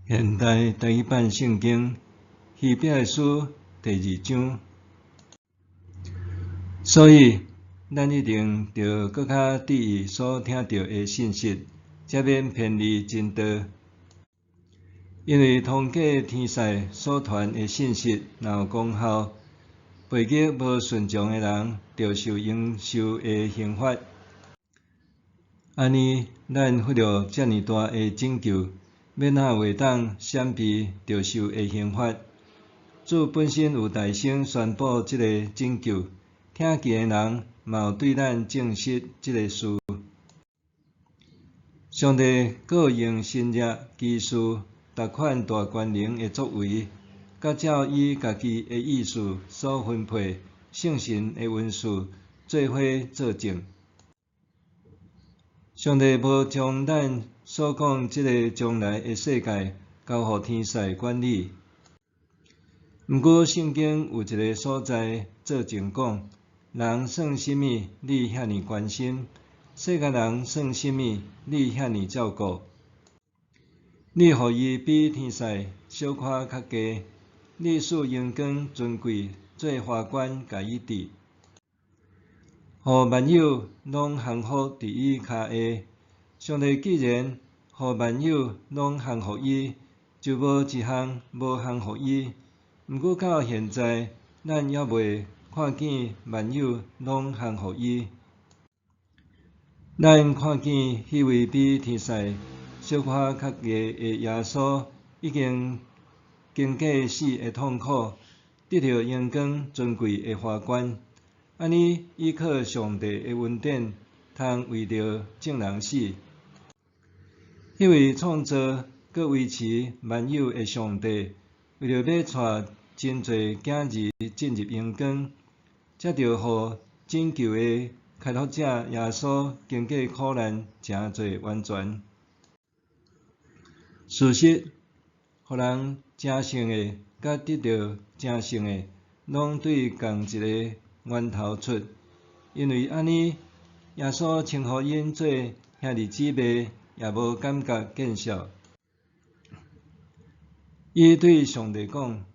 现代第一版圣经希伯来书第2章，所以咱一定着搁较注意所听到的信息，才免偏离真道。因为通过天使所传的信息若有功效，背逆无顺从的人着受应受的刑罚。安尼，咱忽略遮尔大的拯救，要哪会当闪避着受的刑罚？主本身有大声宣布即个拯救，听见的人嘛有对咱证实即个事。上帝各用新约记述逐款大权能的作为，甲照伊家己的意思所分配圣神的恩赐，做伙作证。上帝无将咱所讲即个将来的世界交互天使管理。毋过圣经有一个所在作证讲，人算什么，你遐尼关心；世间人算什么，你遐尼照顾。你互伊比天使小可较低，你使阳光尊贵做花冠甲伊治，互万有拢降服伫伊骹下。上帝既然互万有拢降服伊，就无一项无降服伊。毋过到现在，咱还未看见万有拢降服伊。咱看见迄位比天使小可较低的耶稣，已经经过死的痛苦，得到阳光尊贵的花冠。安尼依靠上帝的恩典，通为着众人死。迄位创造佮维持万有的上帝，为着要带真侪囝儿进入阳光，才着互拯救的开拓者耶稣经过苦难诚侪完全。事实，互人成圣的，甲得到成圣的，拢对同一个源头出。因为安尼，耶稣称呼因做兄弟姊妹，也无感觉见笑。伊对上帝讲：“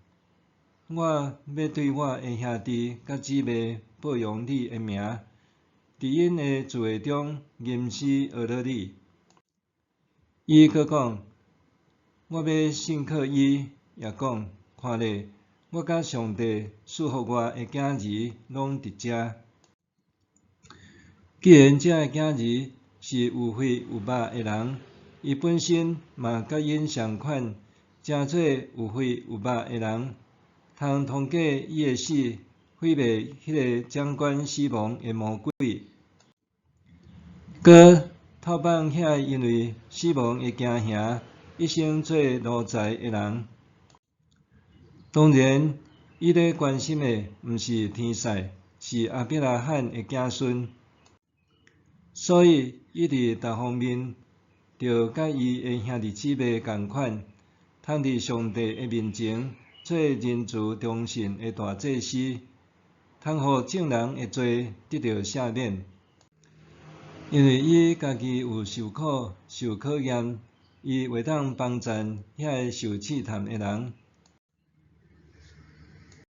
我要对我的兄弟甲姊妹报扬你的名，伫因的聚会中吟诗学乐你。”伊阁讲：“我要信靠伊，也讲：看咧，我甲上帝赐予我的囝儿拢伫遮。既然遮的囝儿是有血有肉的人，伊本身嘛甲因相款，诚做有血有肉的人，通过伊的死毁灭迄个掌管死亡的魔鬼，佮透放遐因为死亡的惊吓，一生做奴才的人。当然，伊咧关心的毋是天使，是亚伯拉罕的子孙。所以，伊伫逐方面着甲伊的兄弟姊妹共款，通伫上帝的面前做仁慈忠信的大祭司，通互众人的罪得到赦免。因为伊家己有受苦、受考验，伊袂当帮赞遐个受试探的人。